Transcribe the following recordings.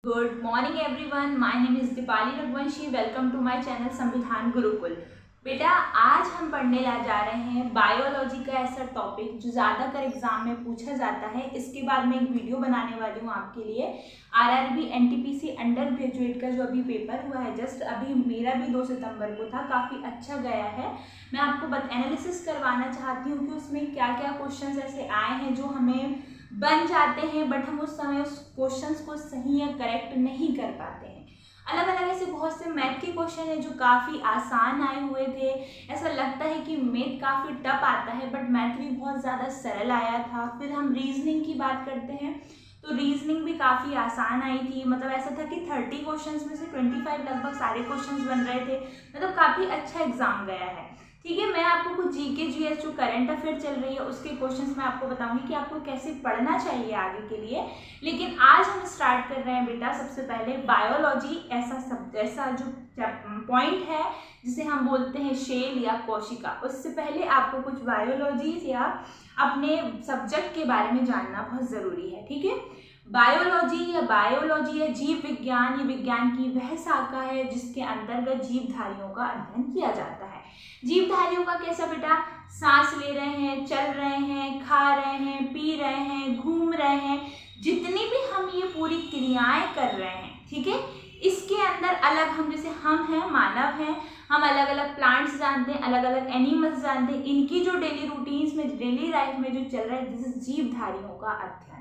Good morning everyone, my name is Dipali Raghuvanshi. Welcome to my channel Samvidhan Gurukul. बेटा, आज हम पढ़ने जा रहे हैं बायोलॉजी का ऐसा टॉपिक जो ज़्यादातर एग्जाम में पूछा जाता है। इसके बाद मैं एक वीडियो बनाने वाली हूँ आपके लिए। आरआरबी एनटीपीसी अंडर ग्रेजुएट का जो अभी पेपर हुआ है, जस्ट अभी मेरा भी 2 सितंबर को था, काफ़ी अच्छा गया है। मैं आपको एनालिसिस करवाना चाहती हूँ कि उसमें क्या क्या क्वेश्चन ऐसे आए हैं जो हमें बन जाते हैं, बट हम उस समय उस क्वेश्चंस को सही या करेक्ट नहीं कर पाते हैं। अलग अलग ऐसे बहुत से मैथ के क्वेश्चन हैं जो काफ़ी आसान आए हुए थे। ऐसा लगता है कि मैथ काफ़ी टफ आता है, बट मैथ भी बहुत ज़्यादा सरल आया था। फिर हम रीजनिंग की बात करते हैं तो रीजनिंग भी काफ़ी आसान आई थी। मतलब ऐसा था कि 30 क्वेश्चंस में से 25 लगभग सारे क्वेश्चंस बन रहे थे। मतलब काफ़ी अच्छा एग्जाम गया है। ठीक है, मैं आपको कुछ जीके जीएस जो करंट अफेयर चल रही है उसके क्वेश्चंस मैं आपको बताऊंगी कि आपको कैसे पढ़ना चाहिए आगे के लिए। लेकिन आज हम स्टार्ट कर रहे हैं बेटा, सबसे पहले बायोलॉजी ऐसा जो पॉइंट है जिसे हम बोलते हैं शेल या कोशिका। उससे पहले आपको कुछ बायोलॉजी या अपने सब्जेक्ट के बारे में जानना बहुत ज़रूरी है। ठीक है, बायोलॉजी या जीव विज्ञान, ये विज्ञान की वह शाखा है जिसके अंतर्गत जीवधारियों का अध्ययन किया जाता है। जीवधारियों का कैसा बेटा? सांस ले रहे हैं, चल रहे हैं, खा रहे हैं, पी रहे हैं, घूम रहे हैं, जितनी भी हम ये पूरी क्रियाएं कर रहे हैं, ठीक है, इसके अंदर अलग हम जैसे हम हैं, मानव हैं, हम अलग अलग प्लांट्स जानते हैं, अलग अलग एनिमल्स जानते हैं, इनकी जो डेली रूटीन्स में, डेली लाइफ में जो चल रहा है, दिस इज जीवधारियों का अध्ययन।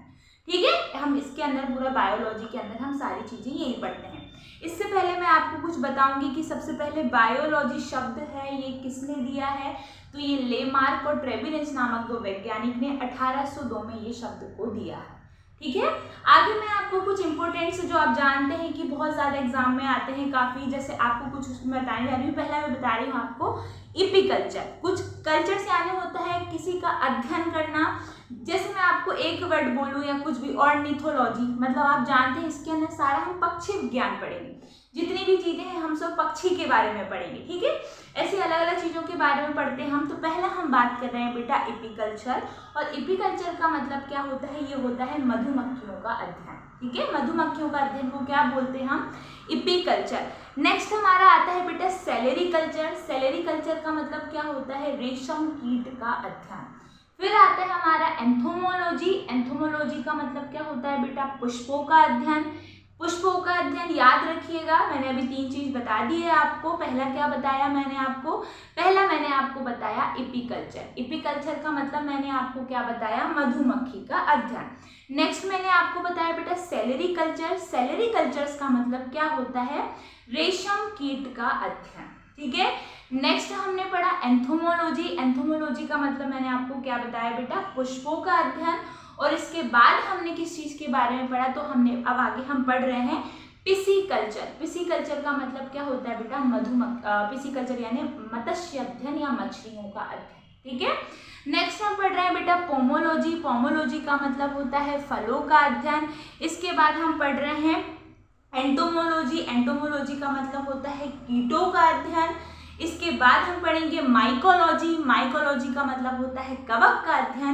ठीक है, हम इसके अंदर पूरा बायोलॉजी के अंदर हम सारी चीजें यही पढ़ते हैं। इससे पहले मैं आपको कुछ बताऊंगी कि सबसे पहले बायोलॉजी शब्द है ये किसने दिया है। तो ये लेमार्क और ट्रेविनेस नामक 2 वैज्ञानिक ने 1802 में ये शब्द को दिया है। ठीक है, आगे मैं आपको कुछ इंपॉर्टेंट जो आप जानते हैं कि बहुत ज़्यादा एग्जाम में आते हैं काफ़ी, जैसे आपको कुछ उसमें बताने जा रही हूँ। पहला मैं बता रही हूँ आपको इपिकल्चर। कुछ कल्चर से आने होता है किसी का अध्ययन करना। जैसे मैं आपको एक वर्ड बोलूँ या कुछ भी, ऑर्निथोलॉजी, मतलब आप जानते हैं इसके अंदर सारा हम पक्षी विज्ञान पढ़ेंगे। जितनी भी चीज़ें हैं हम सब पक्षी के बारे में पढ़ेंगे। ठीक है, ऐसी अलग अलग चीज़ों के बारे में पढ़ते हैं हम। तो पहला हम बात कर रहे हैं बेटा इपिकल्चर। और इपिकल्चर का मतलब क्या होता है? ये होता है मधुमक्खियों का अध्ययन। ठीक है, मधुमक्खियों का अध्ययन को क्या बोलते हैं हम? इपिकल्चर। नेक्स्ट हमारा आता है बेटा सेलेरिकल्चर। सेलेरिकल्चर का मतलब क्या होता है? रेशम कीट का अध्ययन। फिर आता है हमारा एंथोमोलॉजी। एंथोमोलॉजी का मतलब क्या होता है बेटा? पुष्पों का अध्ययन। पुष्पों का अध्ययन याद रखिएगा, मैंने अभी 3 चीज बता दी है आपको। पहला क्या बताया मैंने आपको? पहला मैंने आपको बताया इपिकल्चर। इपिकल्चर का मतलब मैंने आपको क्या बताया? मधुमक्खी का अध्ययन। नेक्स्ट मैंने आपको बताया बेटा सेलेरिकल्चर। सेलेरिकल्चर का मतलब क्या होता है? रेशम कीट का अध्ययन। ठीक है, नेक्स्ट हमने पढ़ा एंथोमोलॉजी। एंथोमोलॉजी का मतलब मैंने आपको क्या बताया बेटा? पुष्पों का अध्ययन। और इसके बाद हमने किस चीज के बारे में पढ़ा? तो हमने अब आगे हम पढ़ रहे हैं पिसीकल्चर। पिसीकल्चर का मतलब क्या होता है बेटा? पिसीकल्चर यानी मत्स्य अध्ययन या मछलियों का अध्ययन। ठीक है, नेक्स्ट हम पढ़ रहे हैं बेटा पोमोलॉजी। पोमोलॉजी का मतलब होता है फलों का अध्ययन। इसके बाद हम पढ़ रहे हैं एंटोमोलॉजी। एंटोमोलॉजी का मतलब होता है कीटों का अध्ययन। इसके बाद हम पढ़ेंगे माइकोलॉजी। माइकोलॉजी का मतलब होता है कवक का अध्ययन।